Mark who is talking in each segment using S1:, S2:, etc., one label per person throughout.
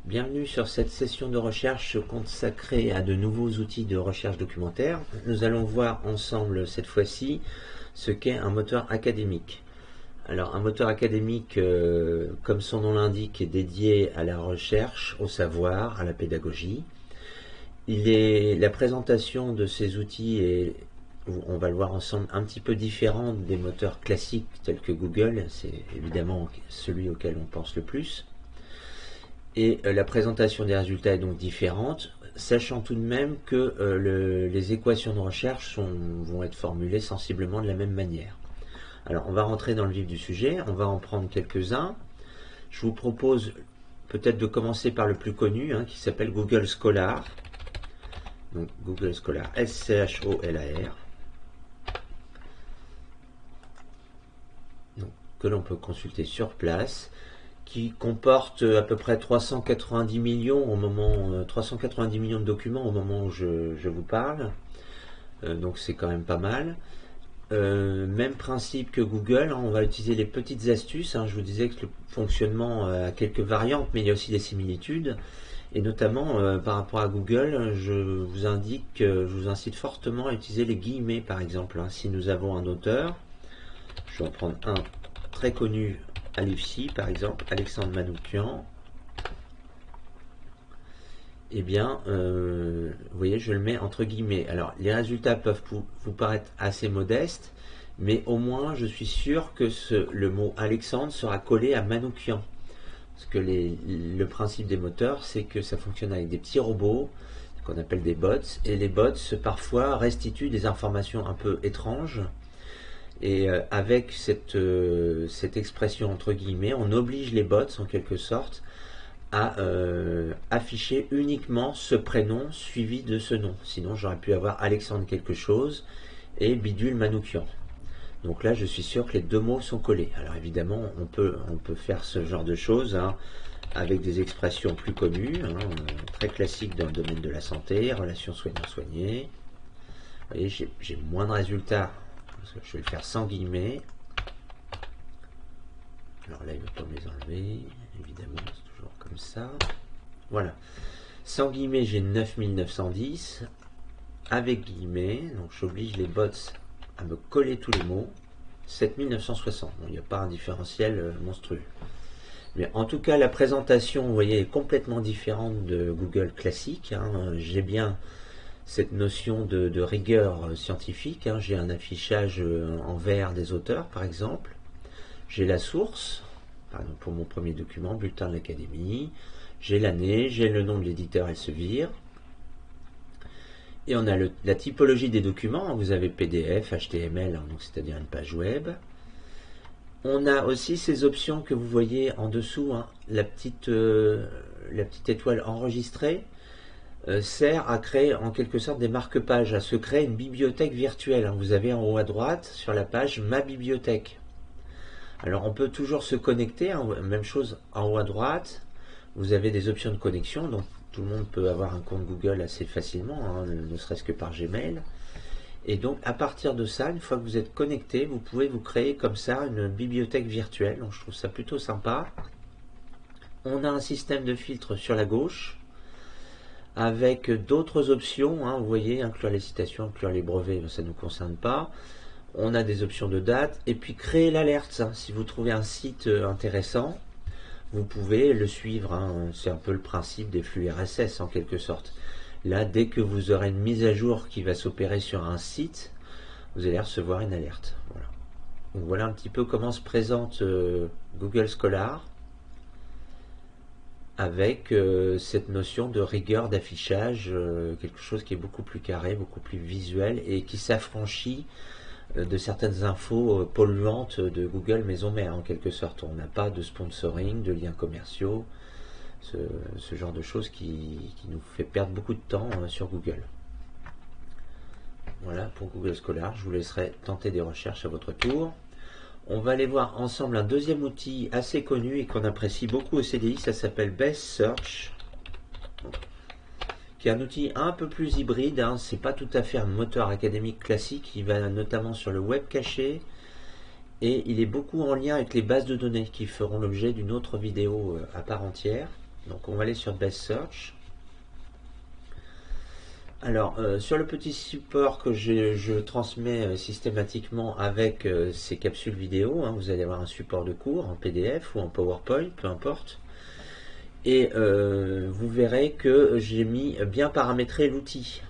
S1: Bienvenue sur cette session de recherche consacrée à de nouveaux outils de recherche documentaire. Nous allons voir ensemble cette fois-ci ce qu'est un moteur académique. Alors un moteur académique, comme son nom l'indique, est dédié à la recherche, au savoir, à la pédagogie. La présentation de ces outils est, on va le voir ensemble, un petit peu différente des moteurs classiques tels que Google. C'est évidemment celui auquel on pense le plus. Et la présentation des résultats est donc différente, sachant tout de même que les équations de recherche vont être formulées sensiblement de la même manière. Alors on va rentrer dans le vif du sujet, on va en prendre quelques-uns. Je vous propose peut-être de commencer par le plus connu, qui s'appelle Google Scholar. Donc Google Scholar, S-C-H-O-L-A-R. Que l'on peut consulter sur place, qui comporte à peu près 390 millions de documents au moment où je vous parle. Donc c'est quand même pas mal. Même principe que Google, on va utiliser les petites astuces. Je vous disais que le fonctionnement a quelques variantes, mais il y a aussi des similitudes. Et notamment par rapport à Google, je vous incite fortement à utiliser les guillemets par exemple. Si nous avons un auteur, je vais en prendre un très connu à l'IFSI, par exemple, Alexandre Manoukian, eh bien, vous voyez, je le mets entre guillemets. Alors, les résultats peuvent vous paraître assez modestes, mais au moins, je suis sûr que le mot Alexandre sera collé à Manoukian. Parce que le principe des moteurs, c'est que ça fonctionne avec des petits robots, qu'on appelle des bots, et les bots, parfois, restituent des informations un peu étranges. Et avec cette expression entre guillemets, on oblige les bots en quelque sorte à afficher uniquement ce prénom suivi de ce nom. Sinon j'aurais pu avoir Alexandre quelque chose et Bidule Manoukian. Donc là je suis sûr que les deux mots sont collés. Alors évidemment on peut faire ce genre de choses avec des expressions plus connues, très classiques dans le domaine de la santé, relations soignant-soigné. Vous voyez, j'ai moins de résultats. Je vais le faire sans guillemets. Alors là, il ne va pas me les enlever, évidemment, c'est toujours comme ça. Voilà. Sans guillemets, j'ai 9910. Avec guillemets, donc j'oblige les bots à me coller tous les mots. 7960. Bon, il n'y a pas un différentiel monstrueux. Mais en tout cas, la présentation, vous voyez, est complètement différente de Google classique. J'ai bien cette notion de rigueur scientifique. J'ai un affichage en vert des auteurs, par exemple. J'ai la source, par exemple pour mon premier document, bulletin de l'Académie. J'ai l'année, j'ai le nom de l'éditeur Elsevier. Et on a la typologie des documents. Vous avez PDF, HTML, donc c'est-à-dire une page web. On a aussi ces options que vous voyez en dessous, la petite étoile enregistrée. Sert à créer en quelque sorte des marque-pages, à se créer une bibliothèque virtuelle. Vous avez en haut à droite sur la page Ma bibliothèque. Alors on peut toujours se connecter, même chose en haut à droite, vous avez des options de connexion, donc tout le monde peut avoir un compte Google assez facilement, ne serait-ce que par Gmail. Et donc à partir de ça, une fois que vous êtes connecté, vous pouvez vous créer comme ça une bibliothèque virtuelle, donc je trouve ça plutôt sympa. On a un système de filtre sur la gauche, avec d'autres options, vous voyez, inclure les citations, inclure les brevets, ça ne nous concerne pas. On a des options de date, et puis créer l'alerte. Si vous trouvez un site intéressant, vous pouvez le suivre. C'est un peu le principe des flux RSS en quelque sorte. Là, dès que vous aurez une mise à jour qui va s'opérer sur un site, vous allez recevoir une alerte. Voilà. Donc voilà un petit peu comment se présente Google Scholar, avec cette notion de rigueur d'affichage, quelque chose qui est beaucoup plus carré, beaucoup plus visuel et qui s'affranchit de certaines infos polluantes de Google maison mère en quelque sorte. On n'a pas de sponsoring, de liens commerciaux, ce genre de choses qui nous fait perdre beaucoup de temps sur Google. Voilà pour Google Scholar, je vous laisserai tenter des recherches à votre tour. On va aller voir ensemble un deuxième outil assez connu et qu'on apprécie beaucoup au CDI, ça s'appelle Best Search, qui est un outil un peu plus hybride, c'est pas tout à fait un moteur académique classique, il va notamment sur le web caché et il est beaucoup en lien avec les bases de données qui feront l'objet d'une autre vidéo à part entière. Donc on va aller sur Best Search. Alors, sur le petit support que je transmets systématiquement avec ces capsules vidéo, hein, vous allez avoir un support de cours en PDF ou en PowerPoint, peu importe. Et vous verrez que j'ai mis bien paramétrer l'outil.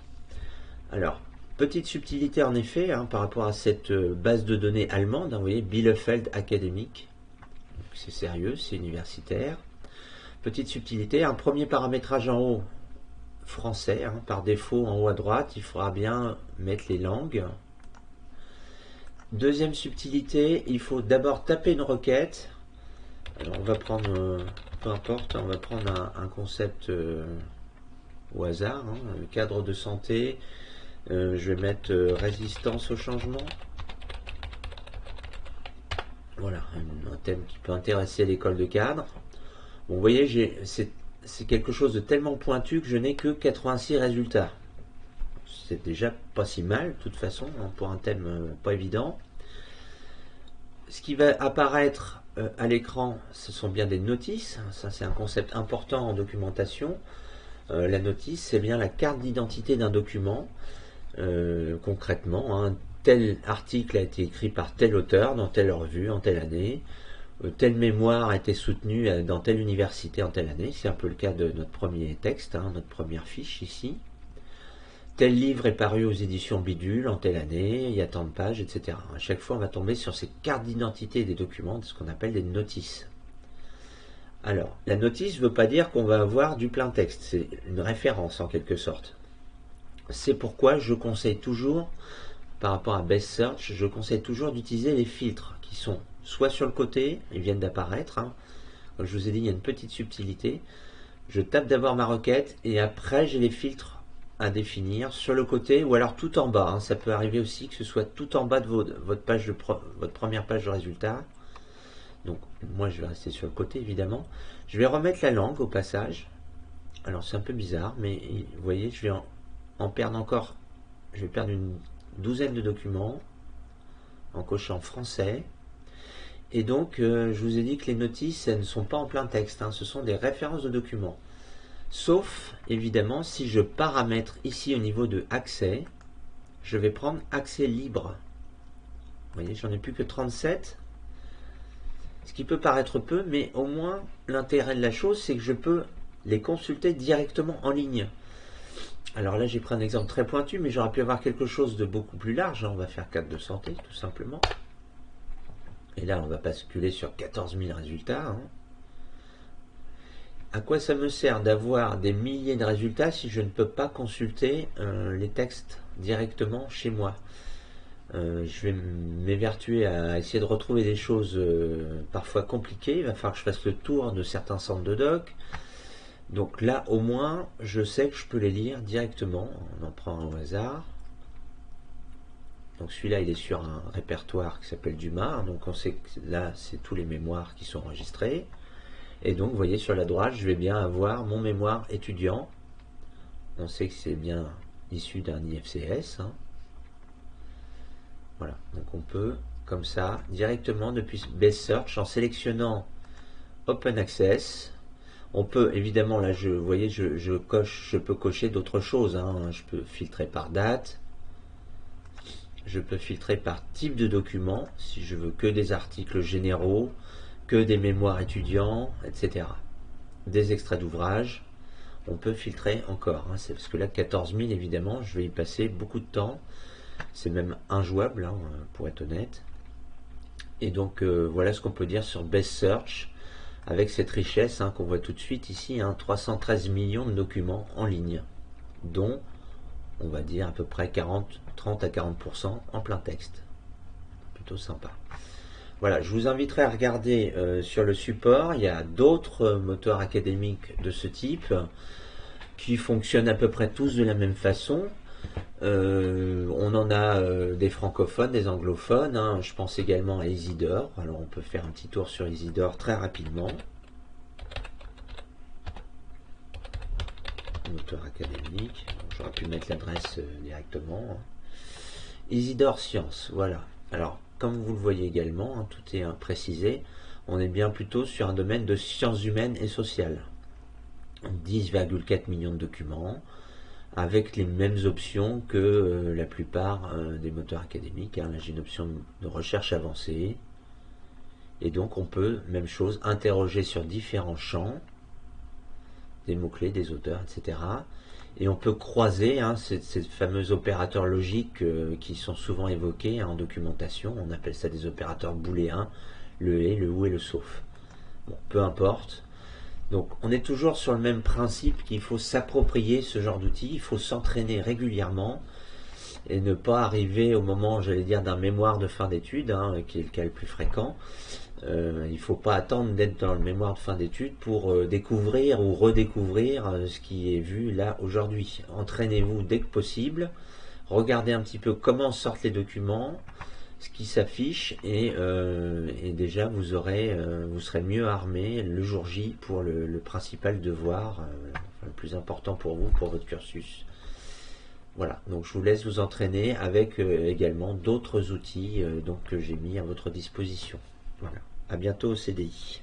S1: Alors, petite subtilité en effet, hein, par rapport à cette base de données allemande, hein, vous voyez, Bielefeld Academic. C'est sérieux, c'est universitaire. Petite subtilité, un premier paramétrage en haut, français, hein, par défaut en haut à droite, il faudra bien mettre les langues. Deuxième subtilité, il faut d'abord taper une requête. Alors on va prendre, peu importe, on va prendre un concept au hasard, hein, le cadre de santé. Je vais mettre résistance au changement. Voilà, un thème qui peut intéresser l'école de cadre. Bon, vous voyez, c'est quelque chose de tellement pointu que je n'ai que 86 résultats. C'est déjà pas si mal, de toute façon, hein, pour un thème pas évident. Ce qui va apparaître à l'écran, ce sont bien des notices. Ça, c'est un concept important en documentation. La notice, c'est bien la carte d'identité d'un document. Concrètement, hein, tel article a été écrit par tel auteur dans telle revue en telle année. Telle mémoire a été soutenue dans telle université en telle année. C'est un peu le cas de notre premier texte, hein, notre première fiche ici. Tel livre est paru aux éditions Bidule en telle année, il y a tant de pages, etc. À chaque fois, on va tomber sur ces cartes d'identité des documents, ce qu'on appelle des notices. Alors, la notice ne veut pas dire qu'on va avoir du plein texte, c'est une référence en quelque sorte. C'est pourquoi je conseille toujours, par rapport à Best Search, je conseille toujours d'utiliser les filtres qui sont soit sur le côté, ils viennent d'apparaître, hein. Comme je vous ai dit, il y a une petite subtilité. Je tape d'abord ma requête et après j'ai les filtres à définir sur le côté ou alors tout en bas, hein. Ça peut arriver aussi que ce soit tout en bas de votre première page de résultat. Donc moi je vais rester sur le côté évidemment. Je vais remettre la langue au passage. Alors c'est un peu bizarre, mais vous voyez, je vais en perdre encore. Je vais perdre une douzaine de documents en cochant français. Et donc, je vous ai dit que les notices, elles ne sont pas en plein texte, hein, ce sont des références de documents. Sauf, évidemment, si je paramètre ici au niveau de accès, je vais prendre accès libre. Vous voyez, j'en ai plus que 37. Ce qui peut paraître peu, mais au moins, l'intérêt de la chose, c'est que je peux les consulter directement en ligne. Alors là, j'ai pris un exemple très pointu, mais j'aurais pu avoir quelque chose de beaucoup plus large. On va faire cadre de santé, tout simplement. Et là, on va basculer sur 14 000 résultats. Hein. À quoi ça me sert d'avoir des milliers de résultats si je ne peux pas consulter les textes directement chez moi? Je vais m'évertuer à essayer de retrouver des choses parfois compliquées. Il va falloir que je fasse le tour de certains centres de doc. Donc là, au moins, je sais que je peux les lire directement. On en prend un au hasard. Donc celui-là, il est sur un répertoire qui s'appelle Dumas. Donc on sait que là, c'est tous les mémoires qui sont enregistrés. Et donc, vous voyez, sur la droite, je vais bien avoir mon mémoire étudiant. On sait que c'est bien issu d'un IFCS. Hein. Voilà. Donc on peut, comme ça, directement depuis Best Search, en sélectionnant Open Access. On peut, évidemment, là, vous voyez, je peux cocher d'autres choses. Hein. Je peux filtrer par date. Je peux filtrer par type de document, si je veux que des articles généraux, que des mémoires étudiants, etc. Des extraits d'ouvrages. On peut filtrer encore. Hein. C'est parce que là, 14 000, évidemment, je vais y passer beaucoup de temps. C'est même injouable, hein, pour être honnête. Et donc, voilà ce qu'on peut dire sur Best Search, avec cette richesse hein, qu'on voit tout de suite ici, hein, 313 millions de documents en ligne, dont on va dire à peu près 30 à 40% en plein texte. Plutôt sympa. Voilà, je vous inviterai à regarder sur le support. Il y a d'autres moteurs académiques de ce type qui fonctionnent à peu près tous de la même façon. On en a des francophones, des anglophones. Hein. Je pense également à Isidore. Alors on peut faire un petit tour sur Isidore très rapidement. Moteur académique. J'aurais pu mettre l'adresse directement. Hein. Isidore Sciences, voilà. Alors, comme vous le voyez également, hein, tout est précisé. On est bien plutôt sur un domaine de sciences humaines et sociales. 10,4 millions de documents, avec les mêmes options que la plupart des moteurs académiques. Là, j'ai une option de recherche avancée. Et donc, on peut, même chose, interroger sur différents champs, des mots-clés, des auteurs, etc. Et on peut croiser ces fameux opérateurs logiques qui sont souvent évoqués en documentation. On appelle ça des opérateurs booléens, le et, le ou et le sauf. Bon, peu importe. Donc on est toujours sur le même principe qu'il faut s'approprier ce genre d'outils, il faut s'entraîner régulièrement et ne pas arriver au moment, j'allais dire, d'un mémoire de fin d'études, qui est le cas le plus fréquent. Il ne faut pas attendre d'être dans le mémoire de fin d'études pour découvrir ou redécouvrir ce qui est vu là aujourd'hui. Entraînez-vous dès que possible, regardez un petit peu comment sortent les documents, ce qui s'affiche, et déjà vous serez mieux armé le jour J pour le principal devoir, le plus important pour vous, pour votre cursus. Voilà, donc je vous laisse vous entraîner avec également d'autres outils que j'ai mis à votre disposition. Voilà, à bientôt au CDI.